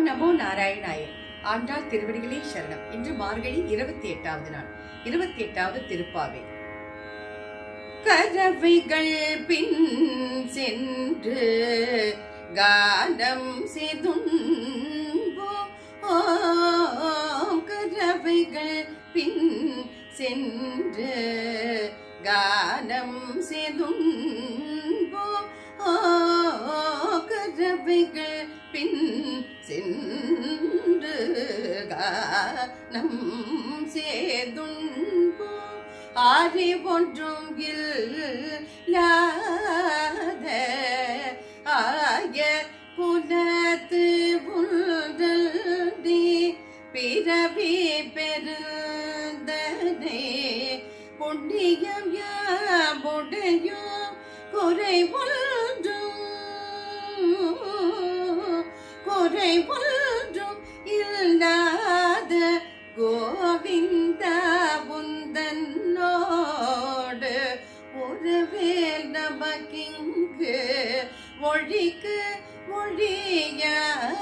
நமோ நாராயணாய. ஆண்டாள் திருவடிகளே சரணம். இன்று மார்கழி 28வது நாள், 28வது திருப்பாவை. கரவைகள் பின் சென்று கானம் செய்துன்போ, கரவைகள் பின் சென்று கானம் செய்துன்போ, கரவைகள் பின் சென்று கானம் செய்துன்போ, அறிவொன்றும் இல்லாத ஆய குலத்து உள்தே பிறவி பெருந்தனே புண்ணியம் யாமுடையோ குறை ஒன்றும் இல்லாத கோவிந்தா உந்தன்னோடு ஒருவேல் நமக்கிங்கு ஒழிக்கு ஒழியாது,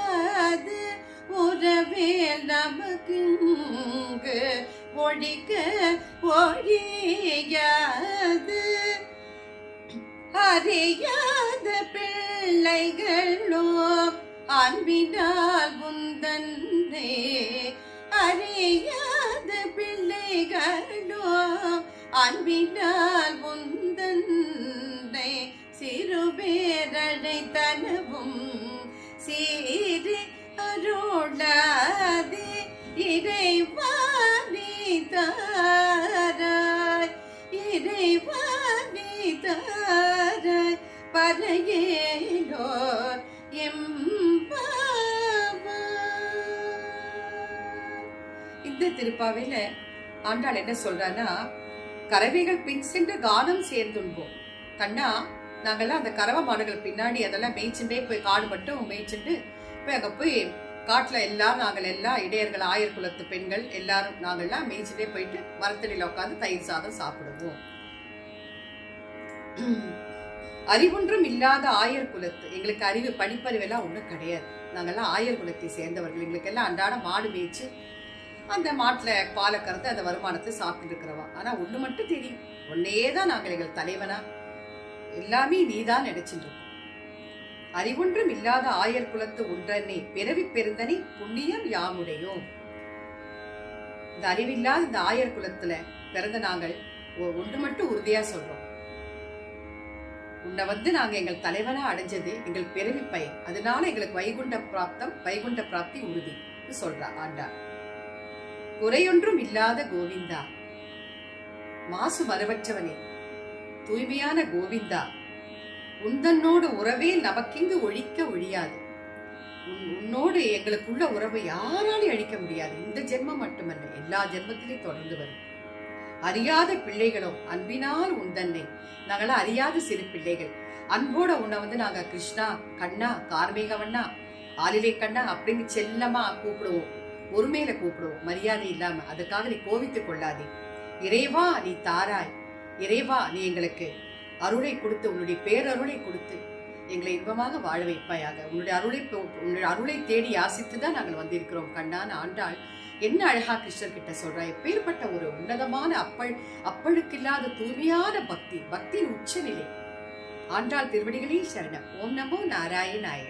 ஒருவேல் நமக்கிங்கு ஒழிக்க ஒழியாது. அறியாத பிள்ளைகளோ அன்பினால் உந்தன்னே, அறியாத பிள்ளைகளோ அன்பினால் உந்தன்னை சிறுபேரடை தனவும் சீரி அருளாதே இறைவாணி தாராய், இறைவாணி தாராய் பரையேலோ இந்த திருப்பாவையில ஆண்டாள் என்ன சொல்றான்னா, கறவைகள் பின் சென்று கானம் சேர்ந்துன்போம். கண்ணா, நாங்கெல்லாம் அந்த கறவை மாடுகள் பின்னாடி அதெல்லாம் மேய்ச்சுட்டே போய் காடு மட்டும் மேய்ச்சுட்டு போய் அங்க போய் காட்டுல எல்லாரும் நாங்கள் எல்லாம் இடையர்கள் ஆயர் குலத்து பெண்கள் எல்லாரும் நாங்கெல்லாம் மேய்ச்சுட்டே போயிட்டு மரத்தடியில உட்காந்து தயிர் சாதம் சாப்பிடுவோம். அறிவொன்றும் இல்லாத ஆயர் குலத்து, எங்களுக்கு அறிவு படிப்பறிவு எல்லாம் ஒன்றும் கிடையாது. நாங்கெல்லாம் ஆயர் குலத்தை சேர்ந்தவர்கள். எங்களுக்கு எல்லாம் அன்றாட மாடு மேய்ச்சு அந்த மாட்டுல பாலை கறந்து அந்த வருமானத்தை சாப்பிட்டு இருக்கிறவா. ஆனா ஒண்ணு மட்டும் தெரியும், ஒன்னேதான் நாங்கள் எங்கள் தலைவனா, எல்லாமே நீதான் நினைச்சுட்டு இருக்கோம். அறிவொன்றும் இல்லாத ஆயர் குலத்து ஒன்றனே பிறவி பெருந்தனே புண்ணியம் யாமுடையோம். இந்த அறிவில்லாத இந்த ஆயர் குலத்துல பிறந்த நாங்கள் ஒன்று மட்டும் உறுதியா சொல்றோம், உன்னை நாங்க எங்கள் தலைவனா அடைஞ்சது எங்கள் பிறவி பயன், அதனால எங்களுக்கு வைகுண்ட பிராப்தி உறுதி சொல்றா ஆண்டாள். குறையொன்றும் இல்லாத கோவிந்தா, மாசு மறுவற்றவனே, தூய்மையான கோவிந்தா, உந்தன்னோடு உறவே நமக்கிங்கு ஒழிக்க ஒழியாது. உன்னோடு எங்களுக்குள்ள உறவை யாராலையும் அழிக்க முடியாது. இந்த ஜென்மம் மட்டுமல்ல, எல்லா ஜென்மத்திலையும் தொடர்ந்து வரும். அறியாத பிள்ளைகளும் அன்பினால் உந்தன்னை, நாங்களாம் அறியாத சிறு பிள்ளைகள் அன்போட உன்னை நாங்க கிருஷ்ணா, கண்ணா, கார்மேகவண்ணா, ஆலிலே கண்ணா அப்படின்னு செல்லமா கூப்பிடுவோம், ஒருமையில கூப்பிடுவோம், மரியாதை இல்லாம. அதுக்காக நீ கோவித்துக் கொள்ளாதே. இறைவா நீ தாராய், இறைவா நீ எங்களுக்கு அருளை கொடுத்து, உன்னுடைய பேரருளை கொடுத்து எங்களை இன்பமாக வாழ வைப்பாயாக. உன்னுடைய அருளை தேடி யாசித்துதான் நாங்கள் வந்திருக்கிறோம் கண்ணான ஆண்டாள் என்ன அழகா கிருஷ்ணர் கிட்ட சொல்றா. எப்பேற்பட்ட ஒரு உன்னதமான அப்பழுக்கில்லாத தூய்மையான பக்தியின் உச்சநிலை. ஆண்டாள் திருவடிகளே சரணம். ஓம் நமோ நாராயணாய.